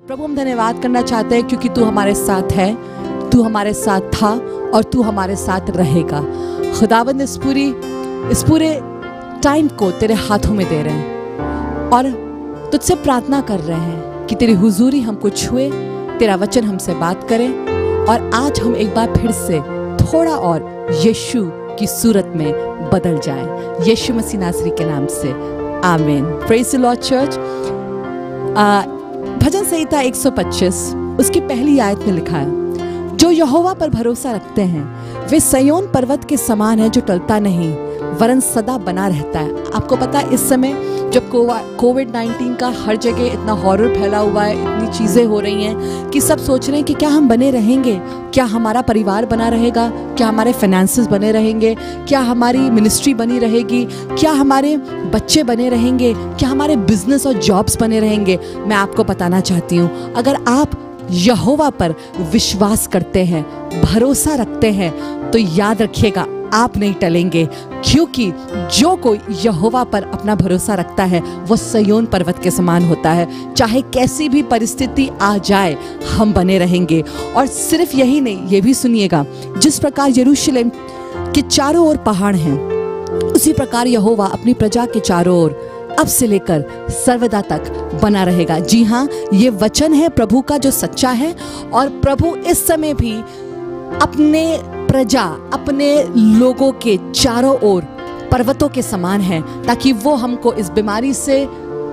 प्रभु हम धन्यवाद करना चाहते हैं क्योंकि तू हमारे साथ है, तू हमारे साथ था और तू हमारे साथ रहेगा। खुदावंद इस पूरे टाइम को तेरे हाथों में दे रहे हैं और तुझसे प्रार्थना कर रहे हैं कि तेरी हुजूरी हमको छुए, तेरा वचन हमसे बात करे और आज हम एक बार फिर से थोड़ा और यीशु की सूरत में बदल जाएं। यीशु मसीह नासरी के नाम से आमीन। Praise the lord church. भजन संहिता 125 उसकी पहली आयत में लिखा है, जो यहोवा पर भरोसा रखते हैं वे सिय्योन पर्वत के समान है जो टलता नहीं वरन सदा बना रहता है। आपको पता है इस समय जब कोविड-19 का हर जगह इतना हॉरर फैला हुआ है, इतनी चीज़ें हो रही हैं कि सब सोच रहे हैं कि क्या हम बने रहेंगे, क्या हमारा परिवार बना रहेगा, क्या हमारे फाइनेंसेस बने रहेंगे, क्या हमारी मिनिस्ट्री बनी रहेगी, क्या हमारे बच्चे बने रहेंगे, क्या हमारे बिजनेस और जॉब्स बने रहेंगे। मैं आपको बताना चाहती हूँ, अगर आप यहोवा पर विश्वास करते हैं, भरोसा रखते हैं, तो याद रखिएगा आप नहीं टलेंगे, क्योंकि जो कोई यहोवा पर अपना भरोसा रखता है वो सिय्योन पर्वत के समान होता है। चाहे कैसी भी परिस्थिति आ जाए हम बने रहेंगे। और सिर्फ यही नहीं, ये भी सुनिएगा, जिस प्रकार यरूशलेम के चारों ओर पहाड़ हैं उसी प्रकार यहोवा अपनी प्रजा के चारों ओर अब से लेकर सर्वदा तक बना रहेगा। जी हाँ, ये वचन है प्रभु का जो सच्चा है और प्रभु इस समय भी अपने प्रजा, अपने लोगों के चारों ओर पर्वतों के समान है ताकि वो हमको इस बीमारी से,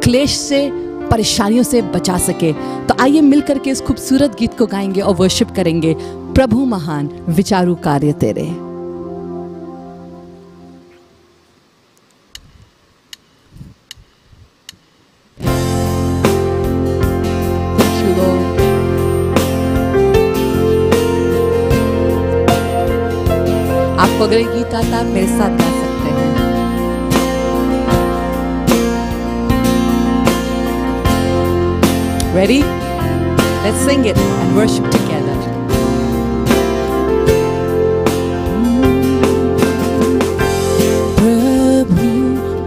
क्लेश से, परेशानियों से बचा सके। तो आइए मिलकर के इस खूबसूरत गीत को गाएंगे और वर्शिप करेंगे। प्रभु महान विचारू कार्य तेरे। आपको अगर ये गीत आता है मेरे साथ गा सकते हैं। Ready? Let's sing it and worship together. प्रभु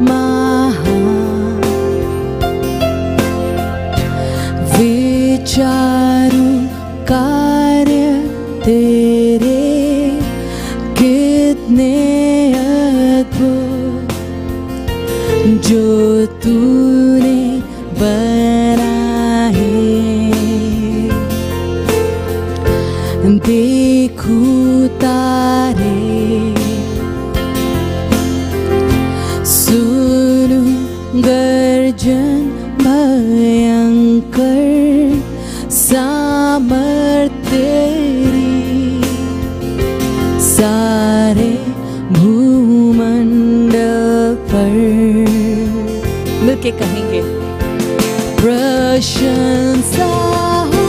महान विचारू कार्य तेरे कितने अद्भुत जो तूने बनाए। देखूं तारे, सुनूं गर्जन भयंकर सामर्थ तेरी, सारे भूमंडल पर मिलके कहेंगे प्रशंसा हो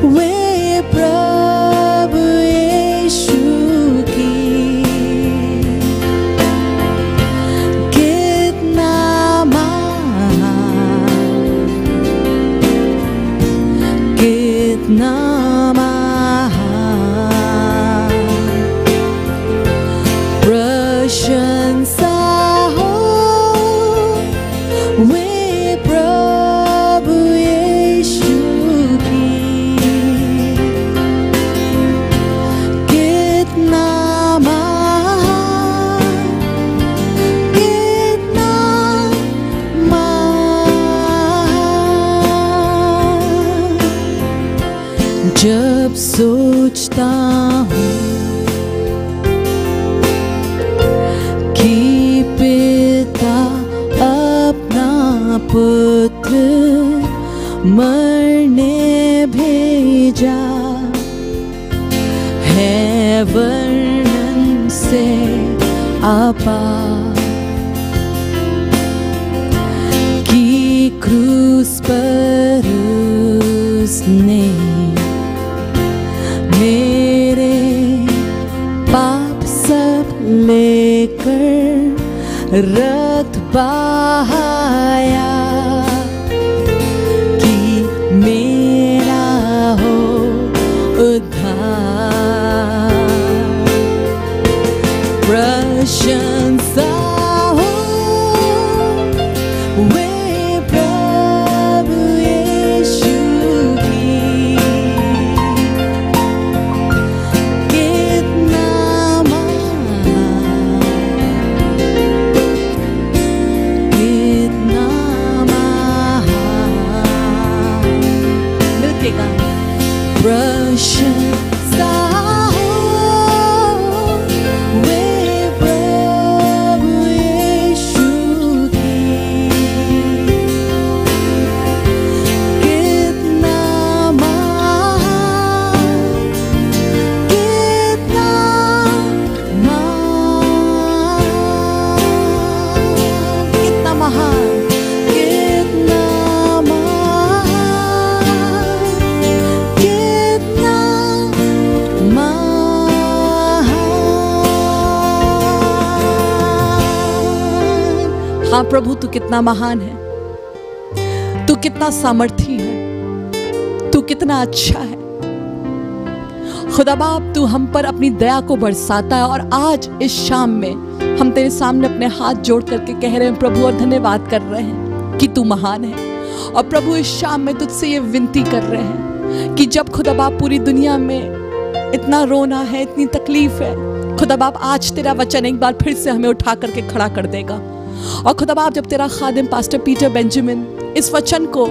वे प्रभु यीशु की। कितना महान, कितना प्रशंसा हो वे प्रभु यीशु की। कितना महान, कितना महान। जब सोचता हूँ पुत्र मरने भेजा है वर्णन से अपार, कि क्रूस पर उसने मेरे पाप सब लेकर रक्त बहाया, मेरा हो उद्धार। प्रशंसा हो वे प्रभु प्रशंसा हो वे प्रभु यीशु की। कितना महान, कितना महान, कितना महान, कितना महान। हाँ प्रभु, तू कितना महान है, तू कितना सामर्थी है, तू कितना अच्छा है। खुदा बाप, तू हम पर अपनी दया को बरसाता है। और आज इस शाम में हम तेरे सामने अपने हाथ जोड़ करके कह रहे हैं प्रभु, और धन्यवाद कर रहे हैं कि तू महान है। और प्रभु, इस शाम में तुझसे ये विनती कर रहे हैं कि जब खुदा बाप पूरी दुनिया में इतना रोना है, इतनी तकलीफ है, खुदा बाप आज तेरा वचन एक बार फिर से हमें उठा करके खड़ा कर देगा। और खुदा बाप, जब तेरा खादिम पास्टर पीटर बेंजामिन इस वचन को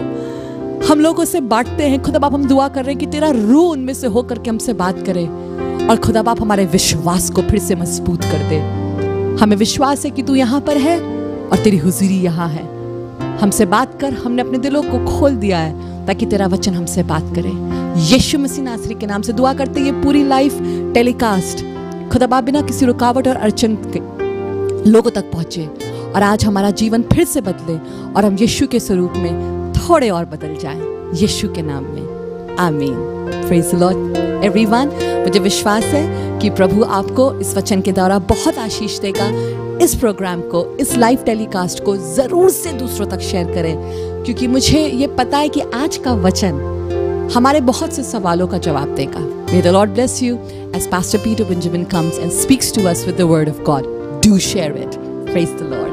हम लोगों से बांटते हैं, खुदा बाप हम दुआ कर रहे हैं कि तेरा रूह उनमें से होकर के हमसे बात करे और खुदा बाप हमारे विश्वास को फिर से मजबूत कर दे। हमें विश्वास है कि तू यहाँ पर है और तेरी हुजूरी यहाँ है। हमसे बात कर, हमने अपने दिलों को खोल दिया है ताकि तेरा वचन हमसे बात करे। यीशु मसीह नासरी के नाम से दुआ करते ये पूरी लाइफ टेलीकास्ट खुदा बाप बिना किसी रुकावट और अड़चन के लोगों तक पहुंचे और आज हमारा जीवन फिर से बदले और हम यीशु के स्वरूप में थोड़े और बदल जाएं, यीशु के नाम में, आमीन। Praise the Lord everyone. मुझे विश्वास है कि प्रभु आपको इस वचन के द्वारा बहुत आशीष देगा। इस प्रोग्राम को, इस लाइव टेलीकास्ट को ज़रूर से दूसरों तक शेयर करें, क्योंकि मुझे ये पता है कि आज का वचन हमारे बहुत से सवालों का जवाब देगा। May the Lord bless you as Pastor Peter Benjamin comes and speaks to us with the word of God. Do share it. Praise the Lord.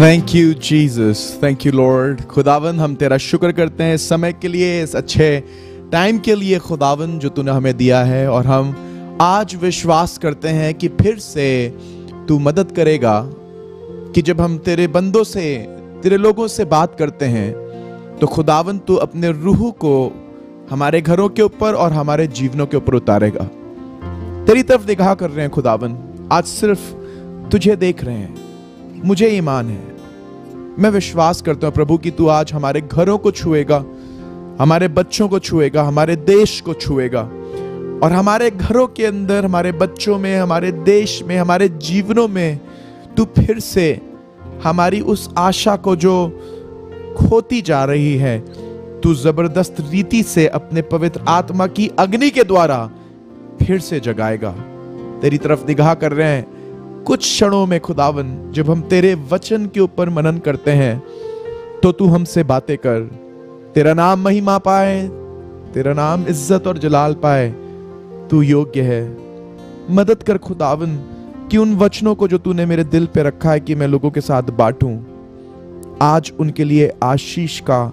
Thank you Jesus, thank you Lord. खुदावन, हम तेरा शुक्र करते हैं इस समय के लिए, इस अच्छे टाइम के लिए खुदावन जो तूने हमें दिया है। और हम आज विश्वास करते हैं कि फिर से तू मदद करेगा कि जब हम तेरे बंदों से, तेरे लोगों से बात करते हैं तो खुदावन तू अपने रूह को हमारे घरों के ऊपर और हमारे जीवनों के ऊपर उतारेगा। तेरी तरफ निगाह कर रहे हैं खुदावन, आज सिर्फ तुझे देख रहे हैं। मुझे ईमान है, मैं विश्वास करता हूं प्रभु कि तू आज हमारे घरों को छुएगा, हमारे बच्चों को छुएगा, हमारे देश को छुएगा और हमारे घरों के अंदर, हमारे बच्चों में, हमारे देश में, हमारे जीवनों में तू फिर से हमारी उस आशा को जो खोती जा रही है, तू जबरदस्त रीति से अपने पवित्र आत्मा की अग्नि के द्वारा फिर से जगाएगा। तेरी तरफ निगाह कर रहे हैं। कुछ क्षणों में खुदावन, जब हम तेरे वचन के ऊपर मनन करते हैं तो तू हमसे बातें कर, तेरा नाम महिमा पाए, तेरा नाम इज्जत और जलाल पाए। तू योग्य है। मदद कर खुदावन कि उन वचनों को जो तूने मेरे दिल पे रखा है कि मैं लोगों के साथ बांटूं, आज उनके लिए आशीष का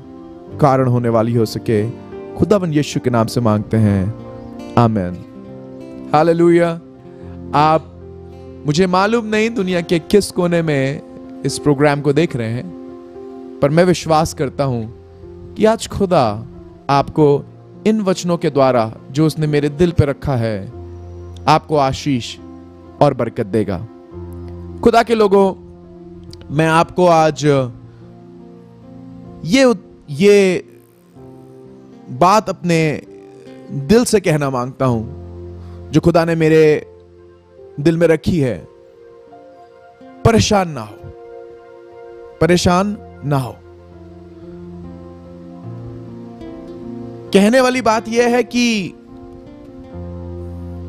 कारण होने वाली हो सके। खुदावन यीशु के नाम से मांगते हैं, आमीन। हालेलुया। आप, मुझे मालूम नहीं दुनिया के किस कोने में इस प्रोग्राम को देख रहे हैं, पर मैं विश्वास करता हूं कि आज खुदा आपको इन वचनों के द्वारा जो उसने मेरे दिल पे रखा है, आपको आशीष और बरकत देगा। खुदा के लोगों, मैं आपको आज ये बात अपने दिल से कहना मांगता हूं जो खुदा ने मेरे दिल में रखी है। परेशान ना हो, परेशान ना हो। कहने वाली बात यह है कि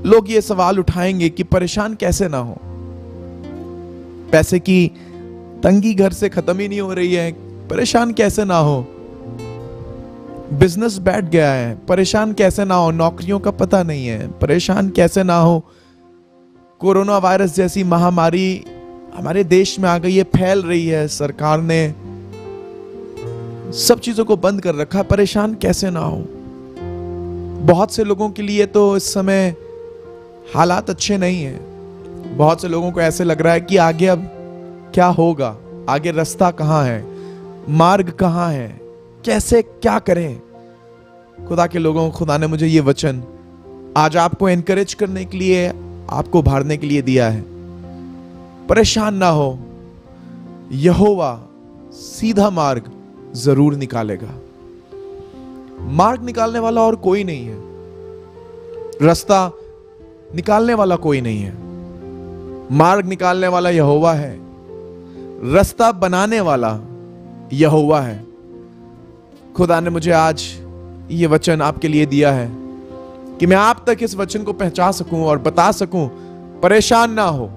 लोग ये सवाल उठाएंगे कि परेशान कैसे ना हो। पैसे की तंगी घर से खत्म ही नहीं हो रही है, परेशान कैसे ना हो। बिजनेस बैठ गया है, परेशान कैसे ना हो। नौकरियों का पता नहीं है, परेशान कैसे ना हो। कोरोना वायरस जैसी महामारी हमारे देश में आ गई है, फैल रही है। सरकार ने सब चीजों को बंद कर रखा, परेशान कैसे ना हो। बहुत से लोगों के लिए तो इस समय हालात अच्छे नहीं हैं। बहुत से लोगों को ऐसे लग रहा है कि आगे अब क्या होगा, आगे रास्ता कहां है, मार्ग कहां है, कैसे क्या करें। खुदा के लोगों, खुदा ने मुझे ये वचन आज आपको एनकरेज करने के लिए, आपको उभारने के लिए दिया है। परेशान ना हो, यहोवा सीधा मार्ग जरूर निकालेगा। मार्ग निकालने वाला और कोई नहीं है, रास्ता निकालने वाला कोई नहीं है। मार्ग निकालने वाला यहोवा है, रास्ता बनाने वाला यहोवा है। खुदा ने मुझे आज ये वचन आपके लिए दिया है कि मैं आप तक इस वचन को पहुंचा सकूं और बता सकूं, परेशान ना हो,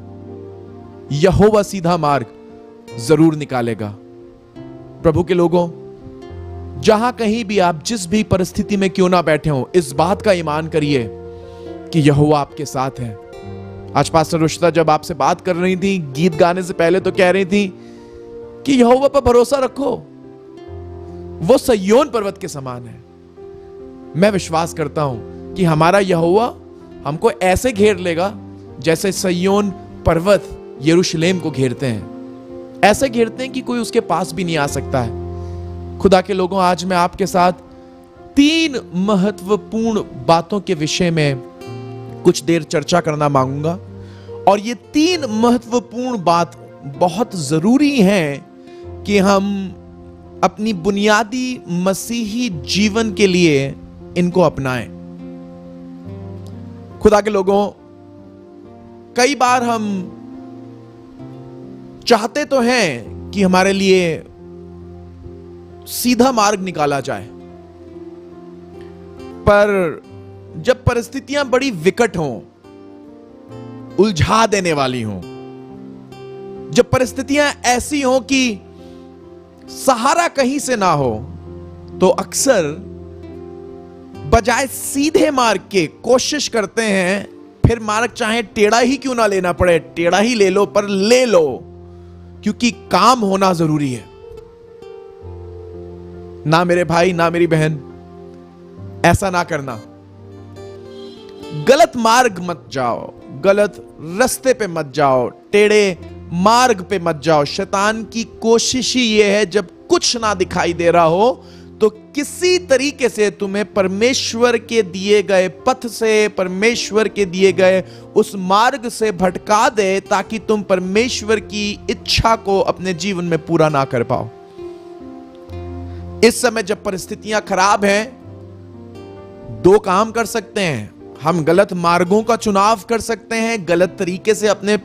यहोवा सीधा मार्ग जरूर निकालेगा। प्रभु के लोगों, जहां कहीं भी आप जिस भी परिस्थिति में क्यों ना बैठे हो, इस बात का ईमान करिए कि यहोवा आपके साथ है। आज पास्टर रुशिदा जब आपसे बात कर रही थी, गीत गाने से पहले तो कह रही थी कि यहोवा पर भरोसा रखो, वो सिय्योन पर्वत के समान है। मैं विश्वास करता हूं कि हमारा यहोवा हमको ऐसे घेर लेगा जैसे सिय्योन पर्वत यरूशलेम को घेरते हैं। ऐसे घेरते हैं कि कोई उसके पास भी नहीं आ सकता है। खुदा के लोगों, आज मैं आपके साथ 3 महत्वपूर्ण बातों के विषय में कुछ देर चर्चा करना मांगूंगा, और ये 3 महत्वपूर्ण बात बहुत जरूरी है कि हम अपनी बुनियादी मसीही जीवन के लिए इनको अपनाएं। खुदा के लोगों, कई बार हम चाहते तो हैं कि हमारे लिए सीधा मार्ग निकाला जाए, पर जब परिस्थितियां बड़ी विकट हों, उलझा देने वाली हों, जब परिस्थितियां ऐसी हों कि सहारा कहीं से ना हो, तो अक्सर बजाय सीधे मार्ग के कोशिश करते हैं, फिर मार्ग चाहे टेढ़ा ही क्यों ना लेना पड़े, टेढ़ा ही ले लो, पर ले लो, क्योंकि काम होना जरूरी है। ना मेरे भाई, ना मेरी बहन, ऐसा ना करना। गलत मार्ग मत जाओ, गलत रास्ते पे मत जाओ, टेढ़े मार्ग पे मत जाओ। शैतान की कोशिश ही यह है, जब कुछ ना दिखाई दे रहा हो तो किसी तरीके से तुम्हें परमेश्वर के दिए गए पथ से, परमेश्वर के दिए गए उस मार्ग से भटका दे, ताकि तुम परमेश्वर की इच्छा को अपने जीवन में पूरा ना कर पाओ। इस समय जब परिस्थितियां खराब हैं, 2 काम कर सकते हैं। हम गलत मार्गों का चुनाव कर सकते हैं, गलत तरीके से अपनी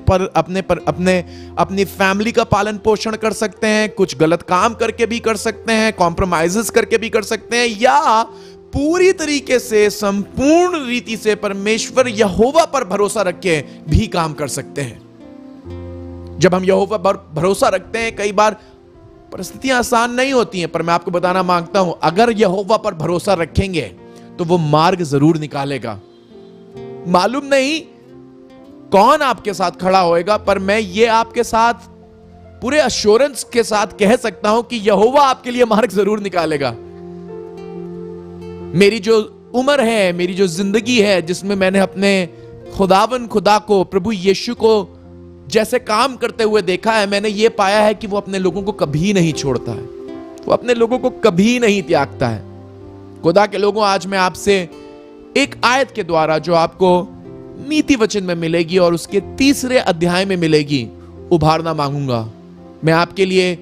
फैमिली का पालन पोषण कर सकते हैं, कुछ गलत काम करके भी कर सकते हैं, कॉम्प्रोमाइजेस करके भी कर सकते हैं, या पूरी तरीके से संपूर्ण रीति से परमेश्वर यहोवा पर भरोसा रख के भी काम कर सकते हैं। जब हम यहोवा पर भरोसा रखते हैं, कई बार परिस्थितियां आसान नहीं होती हैं, पर मैं आपको बताना मांगता हूं, अगर यहोवा पर भरोसा रखेंगे तो वो मार्ग जरूर निकालेगा। मालूम नहीं कौन आपके साथ खड़ा होएगा, पर मैं ये आपके साथ पूरे अश्योरेंस के साथ कह सकता हूं कि यहोवा आपके लिए मार्ग जरूर निकालेगा। मेरी जो उम्र है, मेरी जो जिंदगी है, जिसमें मैंने अपने खुदा को, प्रभु यीशु को जैसे काम करते हुए देखा है, मैंने ये पाया है कि वो अपने लोगों को कभी नहीं छोड़ता है, वो अपने लोगों को कभी नहीं त्यागता है। खुदा के लोगों, आज मैं आपसे एक आयत के द्वारा, जो आपको नीति वचन में मिलेगी और उसके 3 अध्याय में मिलेगी, उभारना मांगूंगा। मैं आपके लिए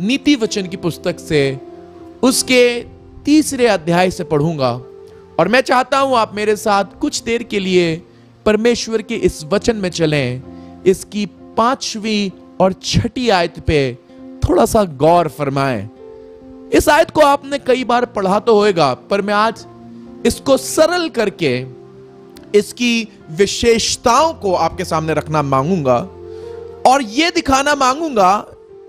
नीति वचन की पुस्तक से उसके 3 अध्याय से पढ़ूंगा, और मैं चाहता हूं आप मेरे साथ कुछ देर के लिए परमेश्वर के इस वचन में चलें। इसकी 5वीं और 6ठी आयत पे थोड़ा सा गौर फरमाएं। इस आयत को आपने कई बार पढ़ा तो होगा, पर मैं आज इसको सरल करके इसकी विशेषताओं को आपके सामने रखना मांगूंगा, और यह दिखाना मांगूंगा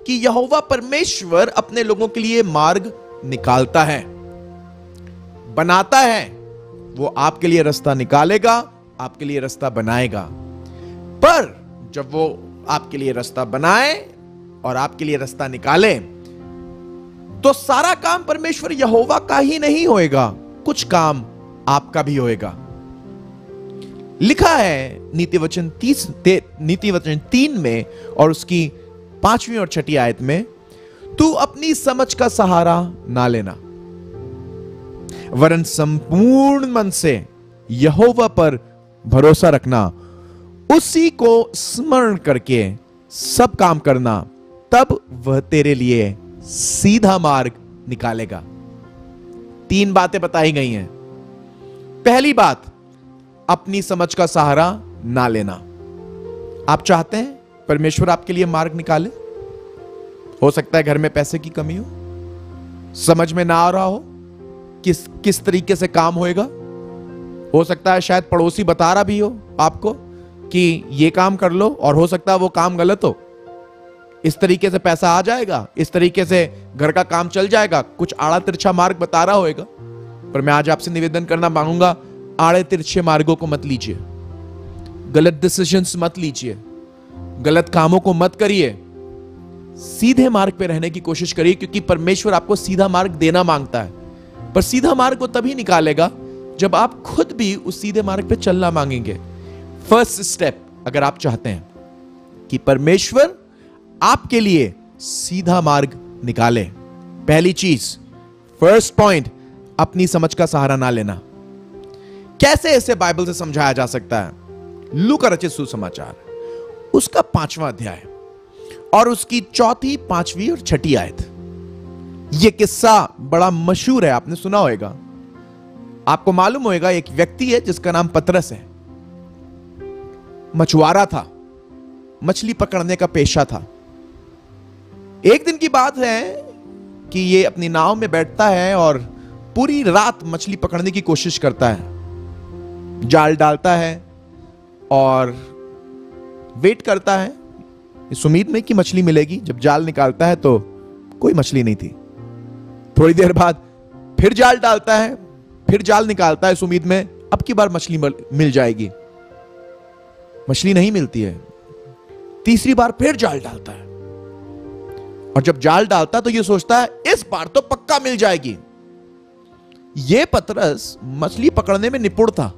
कि यहोवा परमेश्वर अपने लोगों के लिए मार्ग निकालता है, बनाता है। वो आपके लिए रास्ता निकालेगा, आपके लिए रास्ता बनाएगा। पर जब वो आपके लिए रास्ता बनाए और आपके लिए रास्ता निकाले, तो सारा काम परमेश्वर यहोवा का ही नहीं होएगा, कुछ काम आपका भी होएगा। लिखा है नीति वचन 3 में और उसकी 5वीं और 6ठी आयत में, तू अपनी समझ का सहारा ना लेना, वरन संपूर्ण मन से यहोवा पर भरोसा रखना, उसी को स्मरण करके सब काम करना, तब वह तेरे लिए सीधा मार्ग निकालेगा। 3 बातें बताई गई हैं। पहली बात, अपनी समझ का सहारा ना लेना। आप चाहते हैं परमेश्वर आपके लिए मार्ग निकाले? हो सकता है घर में पैसे की कमी हो, समझ में ना आ रहा हो किस तरीके से काम होएगा। हो सकता है शायद पड़ोसी बता रहा भी हो आपको कि ये काम कर लो, और हो सकता है वो काम गलत हो। इस तरीके से पैसा आ जाएगा, इस तरीके से घर का काम चल जाएगा, कुछ आड़ा तिरछा मार्ग बता रहा होएगा। पर मैं आज आपसे निवेदन करना मांगूंगा, आड़े तिरछे मार्गों को मत लीजिए, गलत डिसीजंस मत लीजिए, गलत कामों को मत करिए, सीधे मार्ग पे रहने की कोशिश करिए, क्योंकि परमेश्वर आपको सीधा मार्ग देना मांगता है। पर सीधा मार्ग वो तभी निकालेगा जब आप खुद भी उस सीधे मार्ग पे चलना मांगेंगे। फर्स्ट स्टेप, अगर आप चाहते हैं कि परमेश्वर आपके लिए सीधा मार्ग निकाले, पहली चीज, फर्स्ट पॉइंट, अपनी समझ का सहारा ना लेना। कैसे इसे बाइबल से समझाया जा सकता है? लूका रचित सुसमाचार उसका 5वां अध्याय और उसकी 4ठी, 5वीं और 6ठी आयत। यह किस्सा बड़ा मशहूर है, आपने सुना होगा। आपको मालूम होगा एक व्यक्ति है जिसका नाम पतरस है। मछुआरा था, मछली पकड़ने का पेशा था। एक दिन की बात है कि ये अपनी नाव में बैठता है और पूरी रात मछली पकड़ने की कोशिश करता है। जाल डालता है और वेट करता है इस उम्मीद में कि मछली मिलेगी। जब जाल निकालता है तो कोई मछली नहीं थी। थोड़ी देर बाद फिर जाल डालता है, फिर जाल निकालता है इस उम्मीद में अब की बार मछली मिल जाएगी। मछली नहीं मिलती है। तीसरी बार फिर जाल डालता है और जब जाल डालता है तो यह सोचता है इस बार तो पक्का मिल जाएगी। यह पतरस मछली पकड़ने में निपुण था,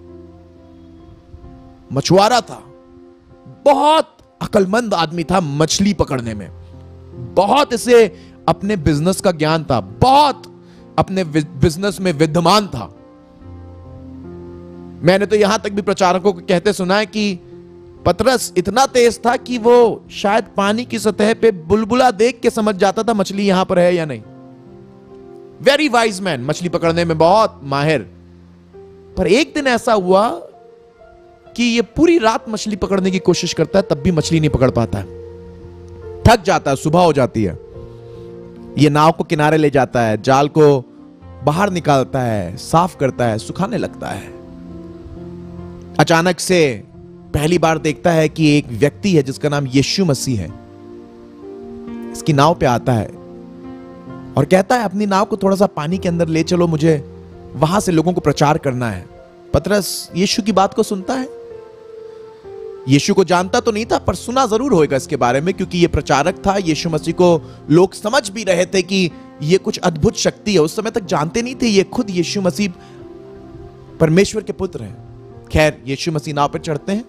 मछुआरा था, बहुत अकलमंद आदमी था मछली पकड़ने में, बहुत इसे अपने बिजनेस का ज्ञान था, बहुत अपने बिजनेस में विद्यमान था। मैंने तो यहां तक भी प्रचारकों को कहते सुना है कि पतरस इतना तेज था कि वो शायद पानी की सतह पे बुलबुला देख के समझ जाता था मछली यहां पर है या नहीं। वेरी वाइज मैन, मछली पकड़ने में बहुत माहिर। पर एक दिन ऐसा हुआ कि ये पूरी रात मछली पकड़ने की कोशिश करता है, तब भी मछली नहीं पकड़ पाता है। थक जाता है, सुबह हो जाती है। ये नाव को किनारे ले जाता है, जाल को बाहर निकालता है, साफ करता है, सुखाने लगता है। अचानक से पहली बार देखता है कि एक व्यक्ति है जिसका नाम यीशु मसीह है, इसकी नाव पे आता है और कहता है अपनी नाव को थोड़ा सा पानी के अंदर ले चलो, मुझे वहां से लोगों को प्रचार करना है। पतरस यीशु की बात को सुनता है। यीशु को जानता तो नहीं था, पर सुना जरूर होगा इसके बारे में, क्योंकि यह प्रचारक था। यीशु मसीह को लोग समझ भी रहे थे कि यह कुछ अद्भुत शक्ति है। उस समय तक जानते नहीं थे ये खुद यीशु मसीह परमेश्वर के पुत्र हैं। खैर, यीशु मसीह नाव पर चढ़ते हैं,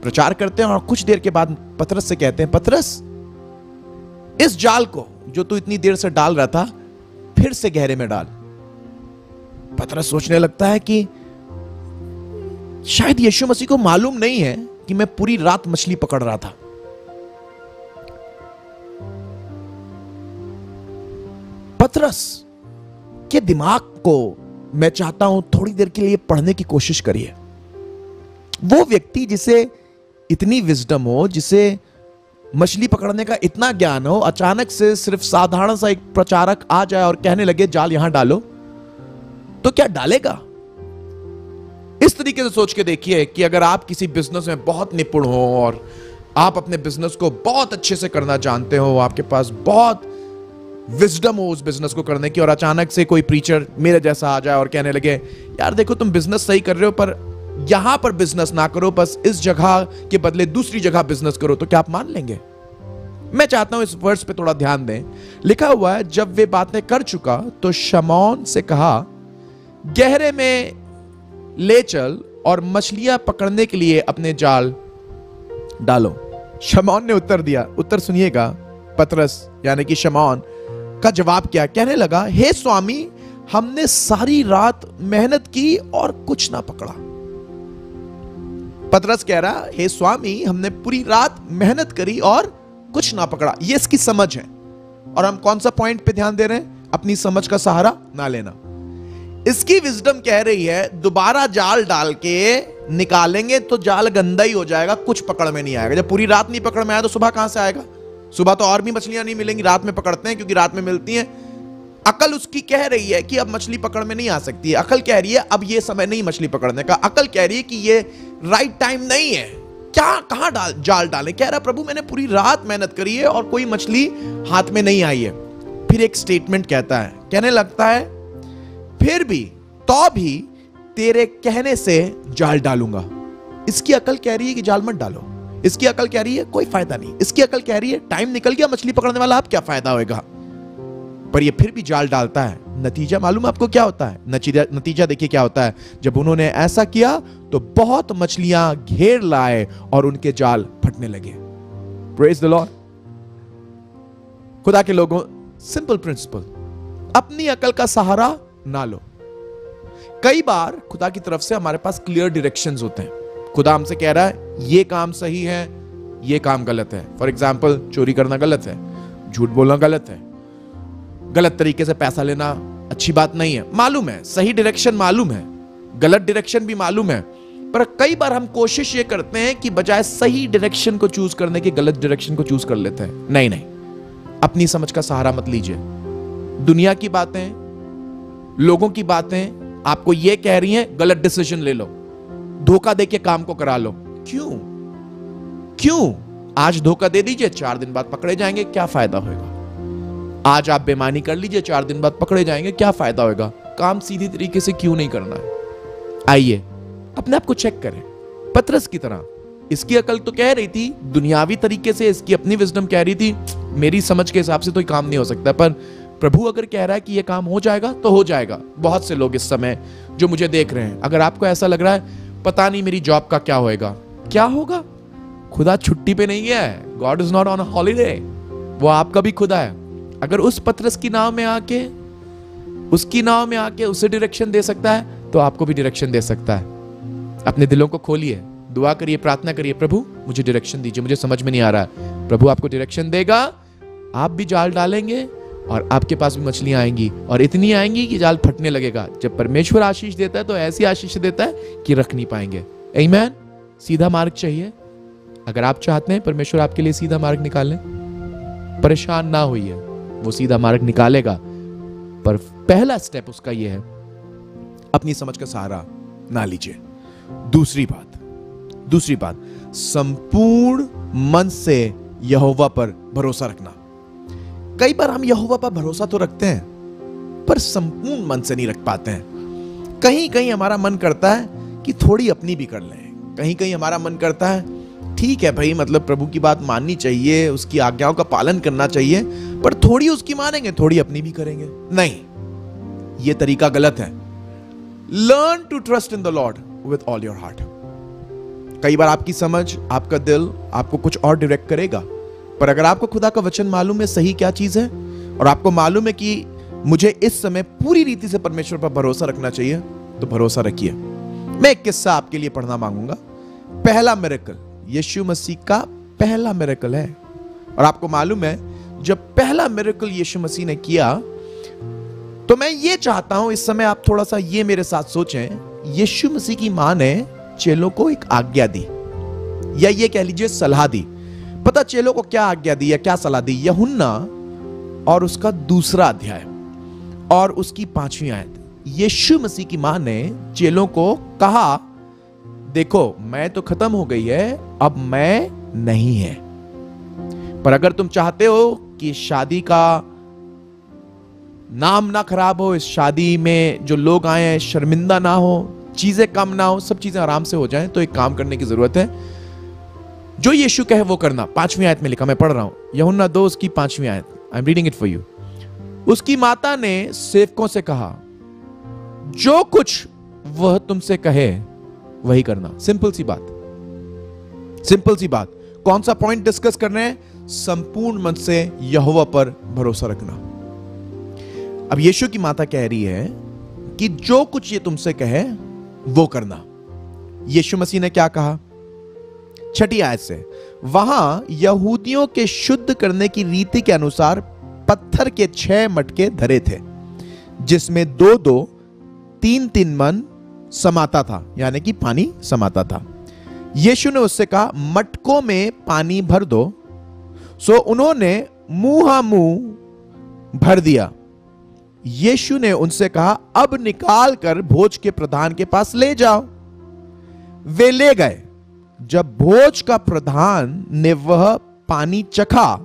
प्रचार करते हैं और कुछ देर के बाद पतरस से कहते हैं, पतरस इस जाल को जो तू इतनी देर से डाल रहा था फिर से गहरे में डाल। पतरस सोचने लगता है कि शायद यीशु मसीह को मालूम नहीं है कि मैं पूरी रात मछली पकड़ रहा था। पतरस के दिमाग को मैं चाहता हूं थोड़ी देर के लिए पढ़ने की कोशिश करिए। वो व्यक्ति जिसे इतनी विजडम हो, जिसे मछली पकड़ने का इतना ज्ञान हो, अचानक से सिर्फ साधारण सा एक प्रचारक आ जाए और कहने लगे जाल यहां डालो, तो क्या डालेगा? इस तरीके से सोच के देखिए कि अगर आप किसी बिजनेस में बहुत निपुण हो और आप अपने बिजनेस को बहुत अच्छे से करना जानते हो, आपके पास बहुत विजडम हो उस बिजनेस को करने की, और अचानक से कोई प्रीचर मेरे जैसा आ जाए और कहने लगे यार देखो तुम बिजनेस सही कर रहे हो पर यहां पर बिजनेस ना करो, बस इस जगह के बदले दूसरी जगह बिजनेस करो, तो क्या आप मान लेंगे? मैं चाहता हूं इस वर्स पे थोड़ा ध्यान दें। लिखा हुआ है, जब वे बातें कर चुका तो शमौन से कहा, गहरे में ले चल और मछलियां पकड़ने के लिए अपने जाल डालो। शमौन ने उत्तर दिया, उत्तर सुनिएगा, पतरस यानी कि शमौन का जवाब क्या, कहने लगा, हे स्वामी, हमने सारी रात मेहनत की और कुछ ना पकड़ा। पतरस कह रहा, हे स्वामी, हमने पूरी रात मेहनत करी और कुछ ना पकड़ा। ये इसकी समझ है। और हम कौन सा पॉइंट पे ध्यान दे रहे हैं? अपनी समझ का सहारा ना लेना। इसकी विजडम कह रही है, दोबारा जाल डाल के निकालेंगे तो जाल गंदा ही हो जाएगा, कुछ पकड़ में नहीं आएगा। जब पूरी रात नहीं पकड़ में आया तो सुबह कहां से आएगा? सुबह तो और भी मछलियां नहीं मिलेंगी, रात में पकड़ते हैं क्योंकि रात में मिलती हैं। अकल उसकी कह रही है कि अब मछली पकड़ में नहीं आ सकती है। अकल कह रही है अब ये समय नहीं मछली पकड़ने का। अकल कह रही है कि ये राइट टाइम नहीं है। क्या कहां जाल डालें? कह रहा, प्रभु मैंने पूरी रात मेहनत करी है और कोई मछली हाथ में नहीं आई है। फिर एक स्टेटमेंट कहता है, कहने लगता है, फिर भी तो भी तेरे कहने से जाल डालूंगा। इसकी अकल कह रही है कि जाल मत डालो। इसकी अकल कह रही है कोई फायदा नहीं। इसकी अकल कह रही है टाइम निकल गया मछली पकड़ने वाला, अब क्या फायदा होगा? पर ये फिर भी जाल डालता है। नतीजा मालूम आपको क्या होता है? नतीजा देखिए क्या होता है। जब उन्होंने ऐसा किया तो बहुत मछलियां घेर लाए और उनके जाल फटने लगे। Praise the Lord. खुदा के लोगों, सिंपल प्रिंसिपल, अपनी अकल का सहारा ना लो। कई बार खुदा की तरफ से हमारे पास क्लियर डायरेक्शंस होते हैं। खुदा हमसे कह रहा है ये काम सही है, ये काम गलत है। फॉर एग्जाम्पल, चोरी करना गलत है, झूठ बोलना गलत है, गलत तरीके से पैसा लेना अच्छी बात नहीं है। मालूम है, सही डायरेक्शन मालूम है, गलत डायरेक्शन भी मालूम है। पर कई बार हम कोशिश ये करते हैं कि बजाय सही डायरेक्शन को चूज करने के गलत डायरेक्शन को चूज कर लेते हैं। नहीं नहीं, अपनी समझ का सहारा मत लीजिए। दुनिया की बातें, लोगों की बातें आपको ये कह रही हैं गलत डिसीजन ले लो, धोखा दे के काम को करा लो। क्यों? आज धोखा दे दीजिए, 4 दिन बाद पकड़े जाएंगे, क्या फायदा होगा? आज आप बेईमानी कर लीजिए, 4 दिन बाद पकड़े जाएंगे, क्या फायदा होगा? काम सीधी तरीके से क्यों नहीं करना है? आइए अपने आप को चेक करें। पतरस की तरह इसकी अकल तो कह रही थी दुनियावी तरीके से, इसकी अपनी विजडम कह रही थी मेरी समझ के हिसाब से तो ये काम नहीं हो सकता, पर प्रभु अगर कह रहा है कि ये काम हो जाएगा तो हो जाएगा। बहुत से लोग इस समय जो मुझे देख रहे हैं, अगर आपको ऐसा लग रहा है पता नहीं मेरी जॉब का क्या होएगा, क्या होगा? खुदा छुट्टी पे नहीं गया है। God is not on holiday. वो आपका भी खुदा है। अगर उस पतरस की नाव में आके, उसकी नाव में आके उसे डायरेक्शन दे सकता है तो आपको भी डायरेक्शन दे सकता है। अपने दिलों को खोलिए, दुआ करिए, प्रार्थना करिए, प्रभु मुझे डायरेक्शन दीजिए, मुझे समझ में नहीं आ रहा है। प्रभु आपको डायरेक्शन देगा, आप भी जाल डालेंगे और आपके पास भी मछलियां आएंगी, और इतनी आएंगी कि जाल फटने लगेगा। जब परमेश्वर आशीष देता है तो ऐसी आशीष देता है कि रख नहीं पाएंगे। आमीन। सीधा मार्ग चाहिए? अगर आप चाहते हैं परमेश्वर आपके लिए सीधा मार्ग निकाले, परेशान ना होइए, वो सीधा मार्ग निकालेगा। पर पहला स्टेप उसका यह है, अपनी समझ का सहारा ना लीजिए। दूसरी बात, संपूर्ण मन से यहोवा पर भरोसा रखना। कई बार हम यहोवा पर भरोसा तो रखते हैं पर संपूर्ण मन से नहीं रख पाते हैं। कहीं कहीं हमारा मन करता है कि थोड़ी अपनी भी कर लें, कहीं कहीं हमारा मन करता है ठीक है भाई, मतलब प्रभु की बात माननी चाहिए, उसकी आज्ञाओं का पालन करना चाहिए, पर थोड़ी उसकी मानेंगे, थोड़ी अपनी भी करेंगे। नहीं, यह तरीका गलत है। Learn to trust in the Lord with all your heart. कई बार आपकी समझ, आपका दिल आपको कुछ और डायरेक्ट करेगा, पर अगर आपको खुदा का वचन मालूम है सही क्या चीज है, और आपको मालूम है कि मुझे इस समय पूरी रीति से परमेश्वर पर भरोसा रखना चाहिए, तो भरोसा रखिए। मैं एक किस्सा आपके लिए पढ़ना मांगूंगा। पहला मिरेकल, यीशु मसीह का पहला मिरेकल है। और आपको मालूम है जब पहला मिरेकल यीशु मसीह ने किया, तो मैं ये चाहता हूं इस समय आप थोड़ा सा ये मेरे साथ सोचें। यीशु मसीह की मां ने चेलों को एक आज्ञा दी, या ये कह लीजिए सलाह दी। पता चेलों को क्या आज्ञा दी या क्या सलाह दी? यूहन्ना और उसका 2 अध्याय और उसकी 5वीं आयत। यीशु मसीह की मां ने चेलों को कहा, देखो मैं तो खत्म हो गई है, अब मैं नहीं है, पर अगर तुम चाहते हो कि शादी का नाम ना खराब हो, इस शादी में जो लोग आए हैं शर्मिंदा ना हो, चीजें कम ना हो, सब चीजें आराम से हो जाएं, तो एक काम करने की जरूरत है। जो यीशु कहे वो करना। 5वीं आयत में लिखा, मैं पढ़ रहा हूं, यूहन्ना 2 उसकी 5वीं आयत, I am reading it for you. उसकी माता ने सेवकों से कहा, जो कुछ वह तुमसे कहे वही करना। सिंपल सी बात, सिंपल सी बात। कौन सा पॉइंट डिस्कस कर रहे हैं? संपूर्ण मन से यहोवा पर भरोसा रखना। अब यीशु की माता कह रही है कि जो कुछ ये तुमसे कहे वो करना। यीशु मसीह ने क्या कहा? 6ठी आयत से, वहां यहूदियों के शुद्ध करने की रीति के अनुसार पत्थर के 6 मटके धरे थे, जिसमें 2-2, 3-3 मन समाता था, यानी कि पानी समाता था। यीशु ने उससे कहा, मटकों में पानी भर दो। सो उन्होंने मुंह भर दिया। यीशु ने उनसे कहा, अब निकाल कर भोज के प्रधान के पास ले जाओ। वे ले गए। जब भोज का प्रधान ने वह पानी चखा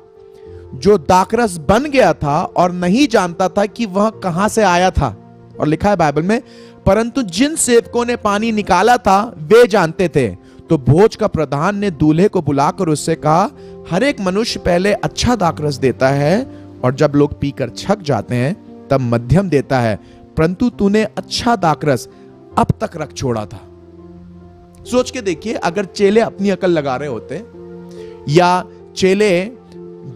जो दाखरस बन गया था और नहीं जानता था कि वह कहां से आया था, और लिखा है बाइबल में, परंतु जिन सेवकों ने पानी निकाला था वे जानते थे, तो भोज का प्रधान ने दूल्हे को बुलाकर उससे कहा, हर एक मनुष्य पहले अच्छा दाखरस देता है और जब लोग पीकर छक जाते हैं तब मध्यम देता है, परंतु तूने अच्छा दाखरस अब तक रख छोड़ा था। सोच के देखिए, अगर चेले अपनी अकल लगा रहे होते या चेले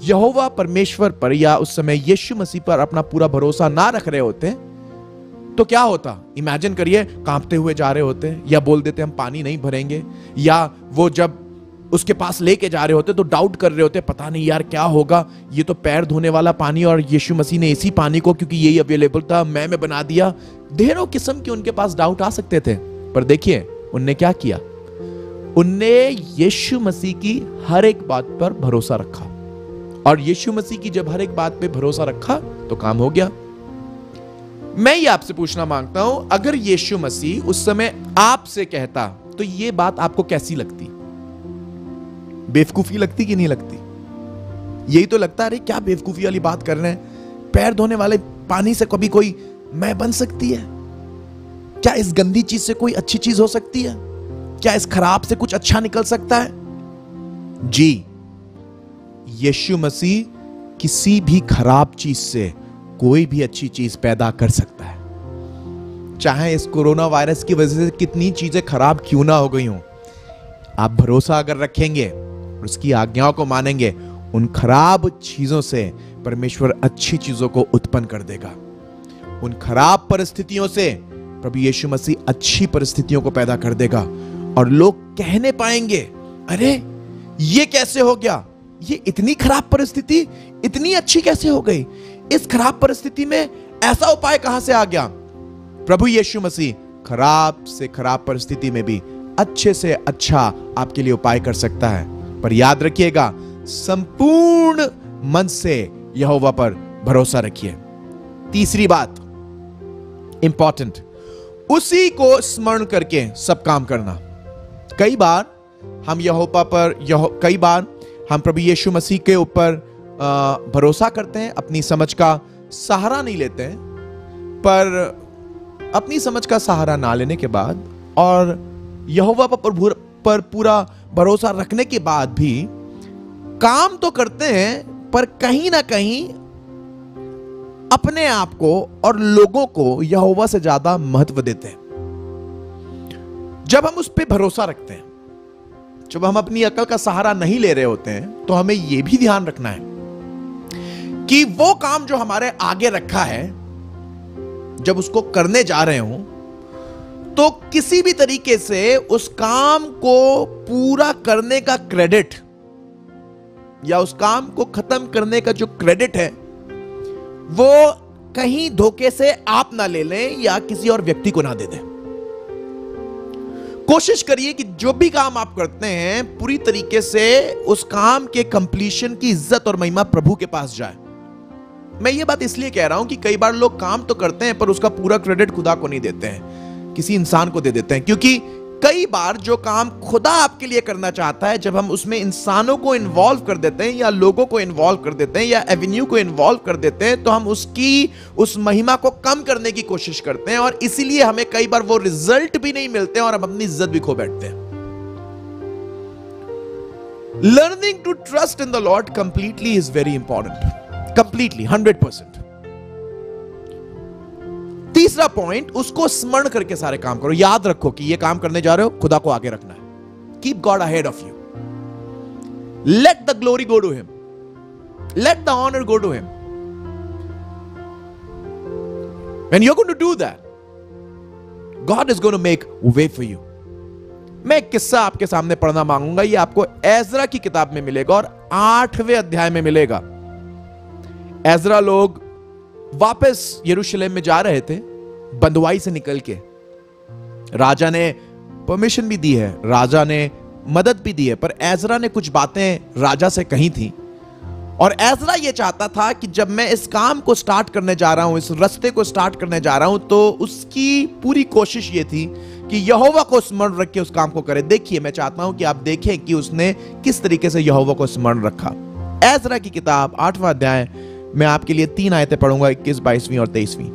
यहोवा परमेश्वर पर या उस समय यीशु मसीह पर अपना पूरा भरोसा ना रख रहे होते तो क्या होता? इमेजिन करिए, कांपते हुए जा रहे होते या बोल देते हम पानी नहीं भरेंगे, या वो जब उसके पास लेके जा रहे होते तो डाउट कर रहे होते, पता नहीं यार क्या होगा, ये तो पैर धोने वाला पानी और यीशु मसीह ने इसी पानी को, क्योंकि यही अवेलेबल था, मैं बना दिया। ढेरों किस्म के उनके पास डाउट आ सकते थे। पर देखिए उनने क्या किया? उनने यीशु मसीह की हर एक बात पर भरोसा रखा, और यीशु मसीह की जब हर एक बात पे भरोसा रखा तो काम हो गया। मैं ये आपसे पूछना मांगता हूं, अगर यीशु मसीह उस समय आपसे कहता तो ये बात आपको कैसी लगती? बेवकूफी लगती कि नहीं लगती? यही तो लगता है, अरे क्या बेवकूफी वाली बात कर रहे हैं, पैर धोने वाले पानी से कभी कोई मैं बन सकती है? क्या इस गंदी चीज से कोई अच्छी चीज हो सकती है? क्या इस खराब से कुछ अच्छा निकल सकता है? जी, यीशु मसीह किसी भी खराब चीज से कोई भी अच्छी चीज पैदा कर सकता है। चाहे इस कोरोना वायरस की वजह से कितनी चीजें खराब क्यों ना हो गई हों, आप भरोसा अगर रखेंगे, उसकी आज्ञाओं को मानेंगे, उन खराब चीजों से परमेश्वर अच्छी चीजों को उत्पन्न कर देगा। उन खराब परिस्थितियों से प्रभु यीशु मसीह अच्छी परिस्थितियों को पैदा कर देगा, और लोग कहने पाएंगे, अरे ये कैसे हो गया? ये इतनी खराब परिस्थिति इतनी अच्छी कैसे हो गई? इस खराब परिस्थिति में ऐसा उपाय कहां से आ गया? प्रभु यीशु मसीह खराब से खराब परिस्थिति में भी अच्छे से अच्छा आपके लिए उपाय कर सकता है। पर याद रखिएगा, संपूर्ण मन से यहोवा पर भरोसा रखिए। तीसरी बात इंपॉर्टेंट, उसी को स्मरण करके सब काम करना। कई बार हम यहोवा पर कई बार हम प्रभु यीशु मसीह के ऊपर भरोसा करते हैं, अपनी समझ का सहारा नहीं लेते हैं, पर अपनी समझ का सहारा ना लेने के बाद और यहोवा पर पूरा भरोसा रखने के बाद भी काम तो करते हैं, पर कहीं ना कहीं अपने आप को और लोगों को यहोवा से ज्यादा महत्व देते हैं। जब हम उस पर भरोसा रखते हैं, जब हम अपनी अकल का सहारा नहीं ले रहे होते हैं, तो हमें यह भी ध्यान रखना है कि वो काम जो हमारे आगे रखा है, जब उसको करने जा रहे हो, तो किसी भी तरीके से उस काम को पूरा करने का क्रेडिट या उस काम को खत्म करने का जो क्रेडिट है, वो कहीं धोखे से आप ना ले लें या किसी और व्यक्ति को ना दे दें। कोशिश करिए कि जो भी काम आप करते हैं, पूरी तरीके से उस काम के कंप्लीशन की इज्जत और महिमा प्रभु के पास जाए। मैं ये बात इसलिए कह रहा हूं कि कई बार लोग काम तो करते हैं, पर उसका पूरा क्रेडिट खुदा को नहीं देते हैं, किसी इंसान को दे देते हैं। क्योंकि कई बार जो काम खुदा आपके लिए करना चाहता है, जब हम उसमें इंसानों को इन्वॉल्व कर देते हैं या लोगों को इन्वॉल्व कर देते हैं या एवेन्यू को इन्वॉल्व कर देते हैं, तो हम उसकी उस महिमा को कम करने की कोशिश करते हैं, और इसीलिए हमें कई बार वो रिजल्ट भी नहीं मिलते हैं और हम अपनी इज्जत भी खो बैठते हैं। Learning to trust in the Lord completely is very important. Completely, 100%. तीसरा पॉइंट, उसको स्मरण करके सारे काम करो। याद रखो कि ये काम करने जा रहे हो, खुदा को आगे रखना है। Keep God ahead of you. Let the glory go to him. Let the honor go to him. When you're going to do that, God is going to make way for you. मैं एक किस्सा आपके सामने पढ़ना मांगूंगा। ये आपको Ezra की किताब में मिलेगा और 8वें अध्याय में मिलेगा। एजरा लोग वापस यरूशलेम में जा रहे थे बंधुआई से निकल के। राजा ने परमिशन भी दी है, राजा ने मदद भी दी है, पर एजरा ने कुछ बातें राजा से कही थी। और एजरा ये चाहता था कि जब मैं इस काम को स्टार्ट करने जा रहा हूं, इस रास्ते को स्टार्ट करने जा रहा हूं, तो उसकी पूरी कोशिश ये थी कि यहोवा को स्मरण रख के उस काम को करे। देखिए, मैं चाहता हूं कि आप देखें कि उसने किस तरीके से यहोवा को स्मरण रखा। एजरा की किताब 8वां अध्याय, मैं आपके लिए 3 आयतें पढ़ूंगा, 21, 22वीं और 23वीं।